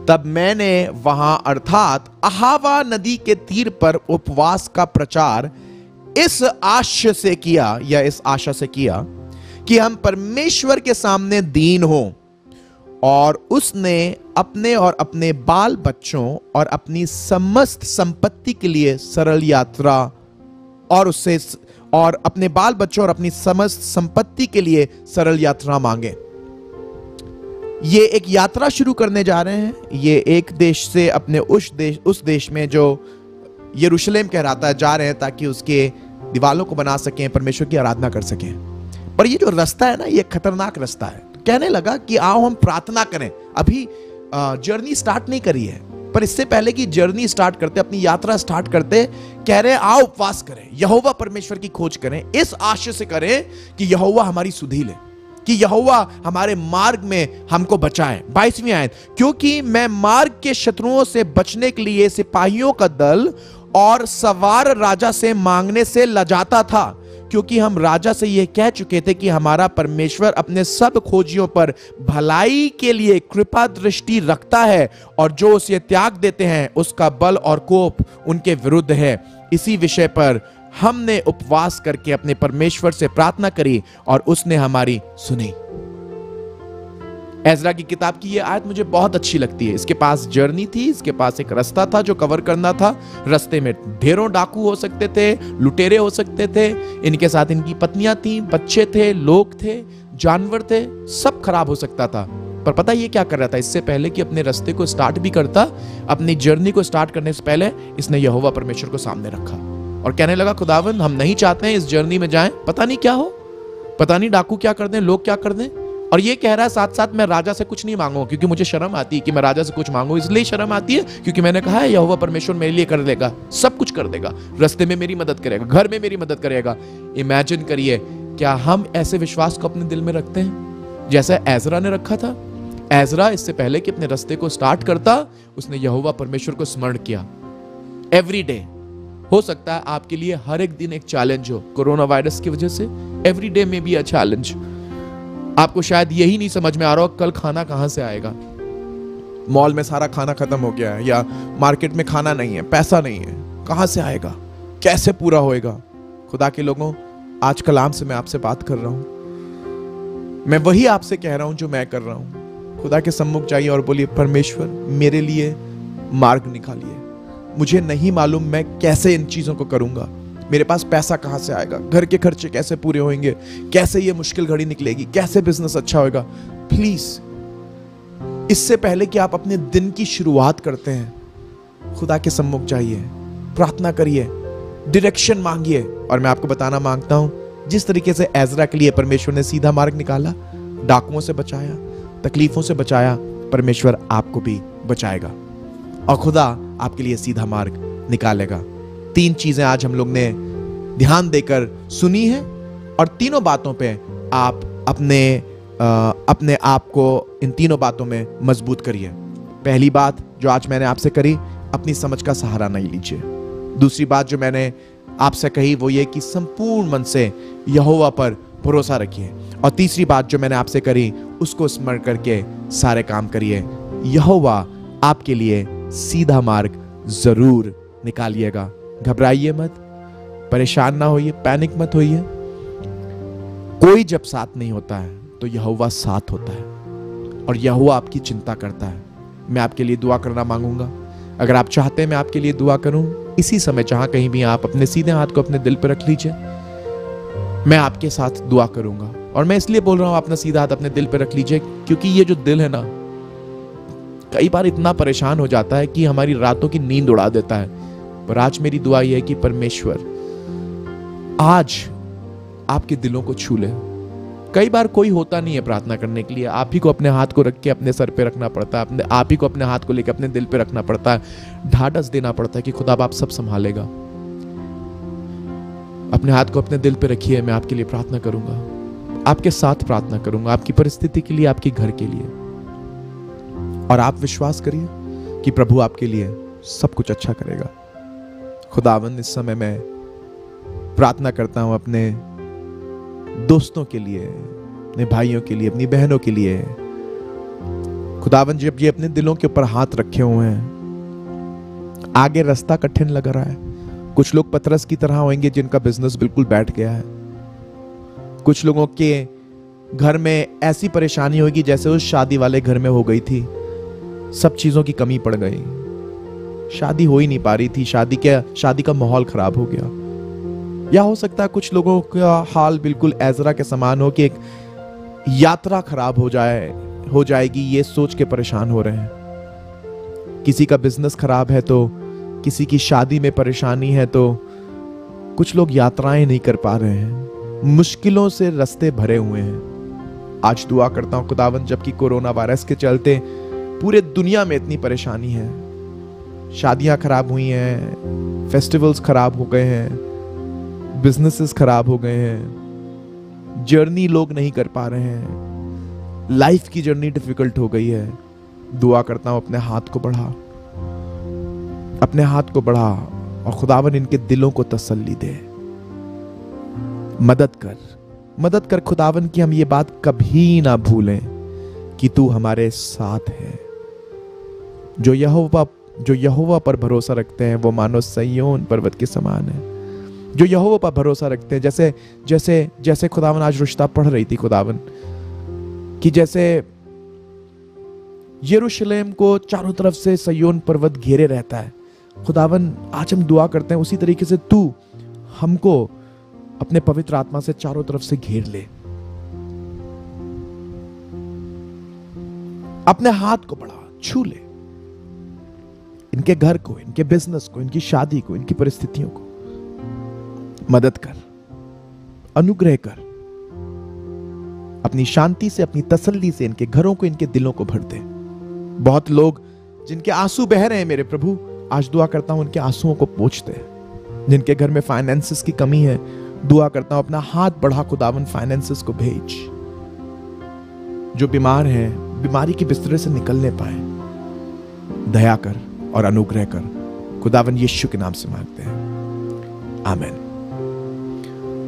तब मैंने वहां अर्थात अहावा नदी के तीर पर उपवास का प्रचार इस आशा से किया, या इस आशा से किया कि हम परमेश्वर के सामने दीन हो, और उसने अपने और अपने बाल बच्चों और अपनी समस्त संपत्ति के लिए सरल यात्रा, और अपने बाल बच्चों और अपनी समस्त संपत्ति के लिए सरल यात्रा मांगे। ये एक यात्रा शुरू करने जा रहे हैं। ये एक देश से अपने उस देश में जो यरूशलेम कहलाता है जा रहे हैं, ताकि उसके दीवालों को बना सकें, परमेश्वर की आराधना कर सकें। पर ये जो रास्ता है ना, ये खतरनाक रास्ता है। कहने लगा कि आओ हम प्रार्थना करें। अभी जर्नी स्टार्ट नहीं करी है, पर इससे पहले कि जर्नी स्टार्ट करते, अपनी यात्रा स्टार्ट करते, कह रहे आओ उपवास करें, यहोवा परमेश्वर की खोज करें, इस आशा से करें कि यहोवा हमारी सुधि ले, कि यहोवा हमारे मार्ग में हमको बचाए। 22वीं आयत, क्योंकि मैं मार्ग के शत्रुओं से बचने के लिए सिपाहियों का दल और सवार राजा से मांगने से लजाता था, क्योंकि हम राजा से यह कह चुके थे कि हमारा परमेश्वर अपने सब खोजियों पर भलाई के लिए कृपा दृष्टि रखता है, और जो उसे त्याग देते हैं उसका बल और कोप उनके विरुद्ध है। इसी विषय पर हमने उपवास करके अपने परमेश्वर से प्रार्थना करी और उसने हमारी सुनी। एजरा की किताब की ये आयत मुझे बहुत अच्छी लगती है। इसके पास जर्नी थी, इसके पास एक रास्ता था जो कवर करना था। रास्ते में ढेरों डाकू हो सकते थे, लुटेरे हो सकते थे, इनके साथ इनकी पत्नियां थी, बच्चे थे, लोग थे, जानवर थे, सब खराब हो सकता था। पर पता ये क्या कर रहा था? इससे पहले कि अपने रास्ते को स्टार्ट भी करता, अपनी जर्नी को स्टार्ट करने से पहले इसने यहोवा परमेश्वर को सामने रखा और कहने लगा, खुदावन हम नहीं चाहते हैं इस जर्नी में जाएं, पता नहीं क्या हो, पता नहीं डाकू क्या कर दें, लोग क्या कर दें। और ये कह रहा है साथ साथ मैं राजा से कुछ नहीं मांगूंगा, क्योंकि मुझे शर्म आती है कि मैं राजा से कुछ मांगू। इसलिए शर्म आती है क्योंकि मैंने कहा है यहोवा परमेश्वर मेरे लिए कर देगा, सब कुछ कर देगा, रास्ते में मेरी मदद करेगा, घर में मेरी मदद करेगा। इमेजिन करिए, क्या हम ऐसे विश्वास को अपने दिल में रखते हैं जैसे एजरा ने रखा था? एजरा इससे पहले कि अपने रास्ते को स्टार्ट करता, उसने यहोवा परमेश्वर को स्मरण किया। एवरी डे, हो सकता है आपके लिए हर एक दिन एक चैलेंज हो कोरोना वायरस की वजह से। एवरी डे में बी अ चैलेंज। आपको शायद यही नहीं समझ में आ रहा हो कल खाना कहां से आएगा, मॉल में सारा खाना खत्म हो गया है, या मार्केट में खाना नहीं है, पैसा नहीं है, कहां से आएगा, कैसे पूरा होएगा। खुदा के लोगों, आज कलाम से मैं आपसे बात कर रहा हूं, मैं वही आपसे कह रहा हूं जो मैं कर रहा हूं। खुदा के सम्मुख जाइए और बोलिए, परमेश्वर मेरे लिए मार्ग निकालिए, मुझे नहीं मालूम मैं कैसे इन चीजों को करूंगा, मेरे पास पैसा कहां से आएगा, घर के खर्चे कैसे पूरे होंगे, कैसे ये मुश्किल घड़ी निकलेगी, कैसे बिजनेस अच्छा होगा। प्लीज, इससे पहले कि आप अपने दिन की शुरुआत करते हैं, खुदा के सम्मुख जाइए, प्रार्थना करिए, डायरेक्शन मांगिए। और मैं आपको बताना मांगता हूं, जिस तरीके से एजरा के लिए परमेश्वर ने सीधा मार्ग निकाला, डाकुओं से बचाया, तकलीफों से बचाया, परमेश्वर आपको भी बचाएगा और खुदा आपके लिए सीधा मार्ग निकालेगा। 3 चीजें आज हम लोग ने ध्यान देकर सुनी है, और तीनों बातों पे आप अपने आप को इन तीनों बातों में मजबूत करिए। पहली बात जो आज मैंने आपसे करी, अपनी समझ का सहारा नहीं लीजिए। दूसरी बात जो मैंने आपसे कही वो ये कि संपूर्ण मन से यहोवा पर भरोसा रखिए। और तीसरी बात जो मैंने आपसे करी, उसको स्मरण करके सारे काम करिए। यहोवा आपके लिए सीधा मार्ग जरूर निकालिएगा। घबराइए मत, परेशान ना होइए, पैनिक मत होइए। कोई जब साथ नहीं होता है तो यहोवा साथ होता है और यहोवा आपकी चिंता करता है। मैं आपके लिए दुआ करना मांगूंगा। अगर आप चाहते हैं मैं आपके लिए दुआ करूं, इसी समय जहां कहीं भी आप अपने सीधे हाथ को अपने दिल पर रख लीजिए। मैं आपके साथ दुआ करूंगा। और मैं इसलिए बोल रहा हूं अपना सीधा हाथ अपने दिल पर रख लीजिए, क्योंकि ये जो दिल है ना, कई बार इतना परेशान हो जाता है कि हमारी रातों की नींद उड़ा देता है। पर आज मेरी दुआ यह है कि परमेश्वर आज आपके दिलों को छू ले। कई बार कोई होता नहीं है प्रार्थना करने के लिए, आप ही को अपने हाथ को रख के अपने सर पे रखना पड़ता है, आप ही को अपने हाथ को लेकर अपने दिल पे रखना पड़ता है, ढाढ़स देना पड़ता है कि खुदा आप सब संभालेगा। अपने हाथ को अपने दिल पे रखिए, मैं आपके लिए प्रार्थना करूंगा, आपके साथ प्रार्थना करूंगा, आपकी परिस्थिति के लिए, आपके घर के लिए। और आप विश्वास करिए कि प्रभु आपके लिए सब कुछ अच्छा करेगा। खुदावंद इस समय मैं प्रार्थना करता हूं अपने दोस्तों के लिए, अपने भाइयों के लिए, अपनी बहनों के लिए। खुदावंद जब ये अपने दिलों के ऊपर हाथ रखे हुए हैं, आगे रास्ता कठिन लग रहा है। कुछ लोग पतरस की तरह होंगे जिनका बिजनेस बिल्कुल बैठ गया है। कुछ लोगों के घर में ऐसी परेशानी होगी जैसे उस शादी वाले घर में हो गई थी, सब चीजों की कमी पड़ गई, शादी हो ही नहीं पा रही थी, शादी का माहौल खराब हो गया। या हो सकता है कुछ लोगों का हाल बिल्कुल एजरा के समान हो कि एक यात्रा खराब हो जाएगी, ये सोच के परेशान हो रहे हैं। किसी का बिजनेस खराब है तो किसी की शादी में परेशानी है, तो कुछ लोग यात्राएं नहीं कर पा रहे हैं, मुश्किलों से रास्ते भरे हुए हैं। आज दुआ करता हूं खुदावंद, जबकि कोरोना वायरस के चलते पूरे दुनिया में इतनी परेशानी है, शादियां खराब हुई हैं, फेस्टिवल्स खराब हो गए हैं, बिजनेसेस खराब हो गए हैं, जर्नी लोग नहीं कर पा रहे हैं, लाइफ की जर्नी डिफिकल्ट हो गई है। दुआ करता हूं अपने हाथ को बढ़ा, अपने हाथ को बढ़ा और खुदावन इनके दिलों को तसल्ली दे। मदद कर खुदावन की हम ये बात कभी ना भूलें कि तू हमारे साथ है। जो यहोवा पर भरोसा रखते हैं वो मानो सिय्योन पर्वत के समान है। जो यहोवा पर भरोसा रखते हैं, जैसे खुदावन आज रुश्ता पढ़ रही थी खुदावन, कि जैसे यरूशलेम को चारों तरफ से सिय्योन पर्वत घेरे रहता है, खुदावन आज हम दुआ करते हैं उसी तरीके से तू हमको अपने पवित्र आत्मा से चारों तरफ से घेर ले। अपने हाथ को बढ़ा, छू ले इनके घर को, इनके बिजनेस को, इनकी शादी को, इनकी परिस्थितियों को। मदद कर, अनुग्रह कर, अपनी शांति से, अपनी तसल्ली से इनके घरों को, इनके दिलों को भर दे। बहुत लोग जिनके आंसू बह रहे हैं मेरे प्रभु, आज दुआ करता हूं उनके आंसुओं को पोंछ दे। जिनके घर में फाइनेंसेस की कमी है, दुआ करता हूं अपना हाथ बढ़ा खुदावन, फाइनेंसेस को भेज। जो बीमार हैं, बीमारी के बिस्तरे से निकलने पाए, दया कर और अनुग्रह कर। खुदावन यीशु के नाम से मांगते हैं, आमीन।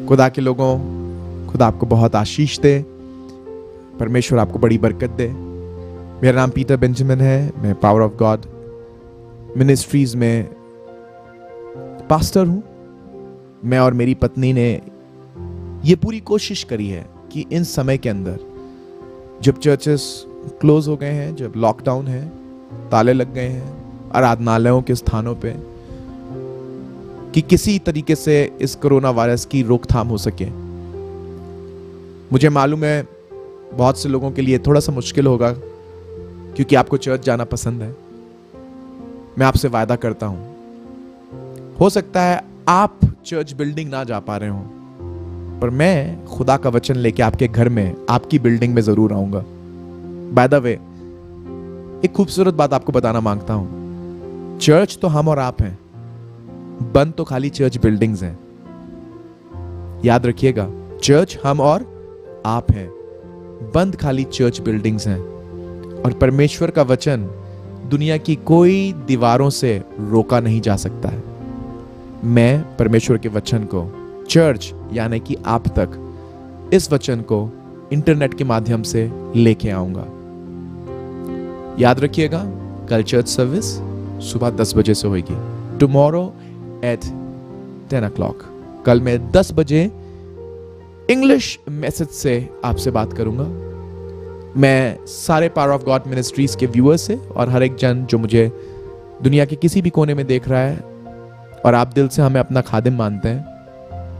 खुदा के लोगों, खुदा आपको बहुत आशीष दे, परमेश्वर आपको बड़ी बरकत दे। मेरा नाम पीटर बेंजामिन है, मैं पावर ऑफ गॉड मिनिस्ट्रीज में पास्टर हूं। मैं और मेरी पत्नी ने ये पूरी कोशिश करी है कि इन समय के अंदर, जब चर्चेस क्लोज हो गए हैं, जब लॉकडाउन है, ताले लग गए हैं आराधनालयों के स्थानों पे, कि किसी तरीके से इस कोरोना वायरस की रोकथाम हो सके। मुझे मालूम है बहुत से लोगों के लिए थोड़ा सा मुश्किल होगा, क्योंकि आपको चर्च जाना पसंद है। मैं आपसे वायदा करता हूं, हो सकता है आप चर्च बिल्डिंग ना जा पा रहे हो, पर मैं खुदा का वचन लेके आपके घर में, आपकी बिल्डिंग में जरूर आऊंगा। बाय द वे, एक खूबसूरत बात आपको बताना मांगता हूं। चर्च तो हम और आप हैं, बंद तो खाली चर्च बिल्डिंग्स हैं। याद रखिएगा, चर्च हम और आप हैं, बंद खाली चर्च बिल्डिंग्स हैं। और परमेश्वर का वचन दुनिया की कोई दीवारों से रोका नहीं जा सकता है। मैं परमेश्वर के वचन को, चर्च यानी कि आप तक, इस वचन को इंटरनेट के माध्यम से लेके आऊंगा। याद रखिएगा, कल चर्च सर्विस सुबह 10 बजे से होगी। Tomorrow at 10 o'clock। कल मैं 10 बजे इंग्लिश मैसेज से आपसे बात करूंगा। मैं सारे पावर ऑफ गॉड मिनिस्ट्रीज के व्यूअर्स से और हर एक जन जो मुझे दुनिया के किसी भी कोने में देख रहा है और आप दिल से हमें अपना खादिम मानते हैं,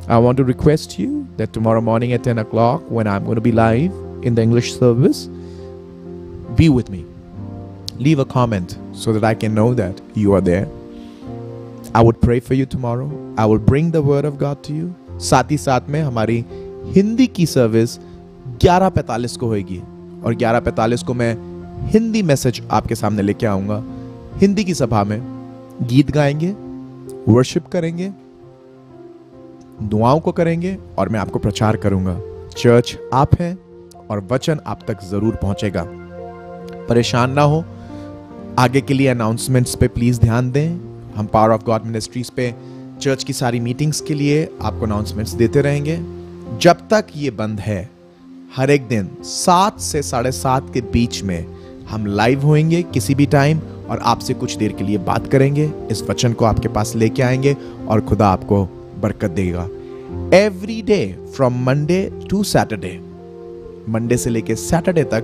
I want to request you that tomorrow morning at 10 o'clock when I'm going to be live in the English service, be with me. Leave a comment so that I can know that you are there. I would pray for you tomorrow. I will bring the word of God to you. साथ ही साथ में हमारी हिंदी की service 11:45 को होगी और 11:45 को मैं हिंदी मैसेज आपके सामने लेके आऊंगा। हिंदी की सभा में गीत गाएंगे, वर्शिप करेंगे, दुआओं को करेंगे और मैं आपको प्रचार करूंगा। चर्च आप हैं और वचन आप तक जरूर पहुंचेगा। परेशान ना हो, आगे के लिए अनाउंसमेंट्स पे प्लीज ध्यान दें। हम पावर ऑफ गॉड मिनिस्ट्रीज पे चर्च की सारी मीटिंग्स के लिए आपको अनाउंसमेंट्स देते रहेंगे। जब तक ये बंद है, हर एक दिन 7 से 7:30 के बीच में हम लाइव होंगे किसी भी टाइम और आपसे कुछ देर के लिए बात करेंगे, इस वचन को आपके पास लेके आएंगे और खुदा आपको बरकत देगा। Every day from Monday to Saturday, Monday से लेके सैटरडे तक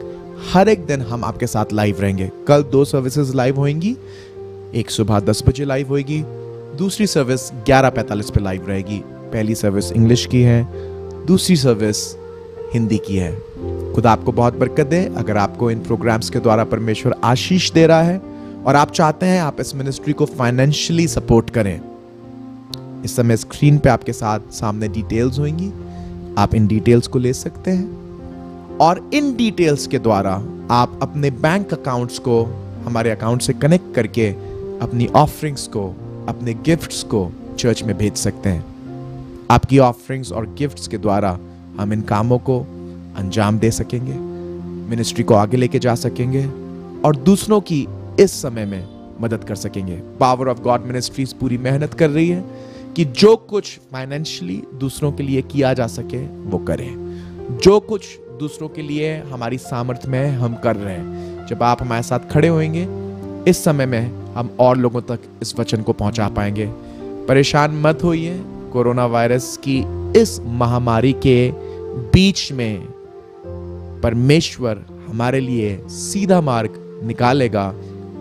हर एक दिन हम आपके साथ लाइव रहेंगे। कल 2 सर्विसेज लाइव होंगी, एक सुबह 10 बजे लाइव होगी, दूसरी सर्विस 11:45 पे लाइव रहेगी। पहली सर्विस इंग्लिश की है, दूसरी सर्विस हिंदी की है। खुदा आपको बहुत बरकत दे। अगर आपको इन प्रोग्राम्स के द्वारा परमेश्वर आशीष दे रहा है और आप चाहते हैं आप इस मिनिस्ट्री को फाइनेंशियली सपोर्ट करें, इस समय स्क्रीन पे आपके साथ सामने डिटेल्स होंगी, आप इन डिटेल्स को ले सकते हैं और इन डिटेल्स के द्वारा आप अपने बैंक अकाउंट्स को हमारे अकाउंट से कनेक्ट करके अपनी ऑफरिंग्स को, अपने गिफ्ट्स को चर्च में भेज सकते हैं। आपकी ऑफरिंग्स और गिफ्ट्स के द्वारा हम इन कामों को अंजाम दे सकेंगे, मिनिस्ट्री को आगे लेके जा सकेंगे और दूसरों की इस समय में मदद कर सकेंगे। पावर ऑफ गॉड मिनिस्ट्रीज पूरी मेहनत कर रही है कि जो कुछ फाइनेंशियली दूसरों के लिए किया जा सके वो करें। जो कुछ दूसरों के लिए हमारी सामर्थ्य में हम कर रहे हैं। जब आप हमारे साथ खड़े होंगे इस समय में हम और लोगों तक इस वचन को पहुंचा पाएंगे। परेशान मत होइए, कोरोना वायरस की इस महामारी के बीच में परमेश्वर हमारे लिए सीधा मार्ग निकालेगा।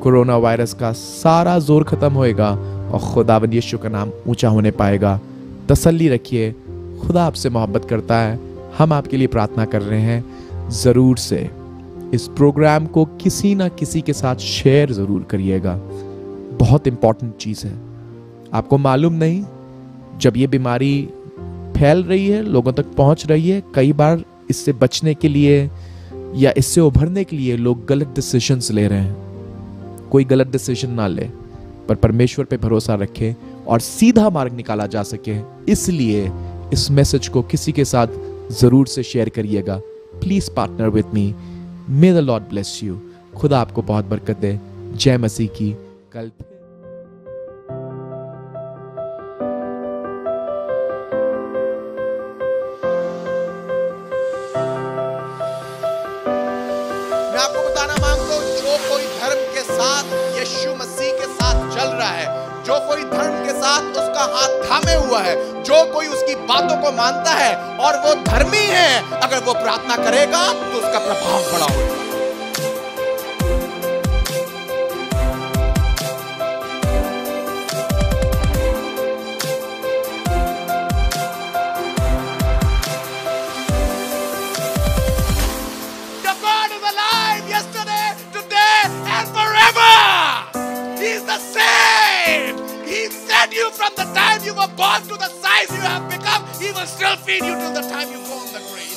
कोरोना वायरस का सारा जोर खत्म होएगा और खुदावंद यीशु का नाम ऊंचा होने पाएगा। तसल्ली रखिए, खुदा आपसे मोहब्बत करता है, हम आपके लिए प्रार्थना कर रहे हैं। जरूर से इस प्रोग्राम को किसी ना किसी के साथ शेयर जरूर करिएगा, बहुत इंपॉर्टेंट चीज है। आपको मालूम नहीं, जब ये बीमारी फैल रही है, लोगों तक पहुंच रही है, कई बार इससे बचने के लिए या इससे उभरने के लिए लोग गलत डिसीजंस ले रहे हैं। कोई गलत डिसीजन ना ले, पर परमेश्वर पे भरोसा रखें और सीधा मार्ग निकाला जा सके। इसलिए इस मैसेज को किसी के साथ जरूर से शेयर करिएगा। Please partner with me. May the Lord bless you. खुदा आपको बहुत बरकत दे। जय मसीह की। कल मैं आपको बताना मांगता हूं, जो कोई धर्म के साथ यीशु मसीह के साथ चल रहा है, जो कोई धर्म के साथ उसका हाथ थामे हुआ है, जो कोई उसकी बातों को मानता है और वो धर्मी है, अगर वो प्रार्थना करेगा तो उसका प्रभाव बड़ा होगा। You from the time you were born to the size you have become, he will still feed you till the time you go in the grave.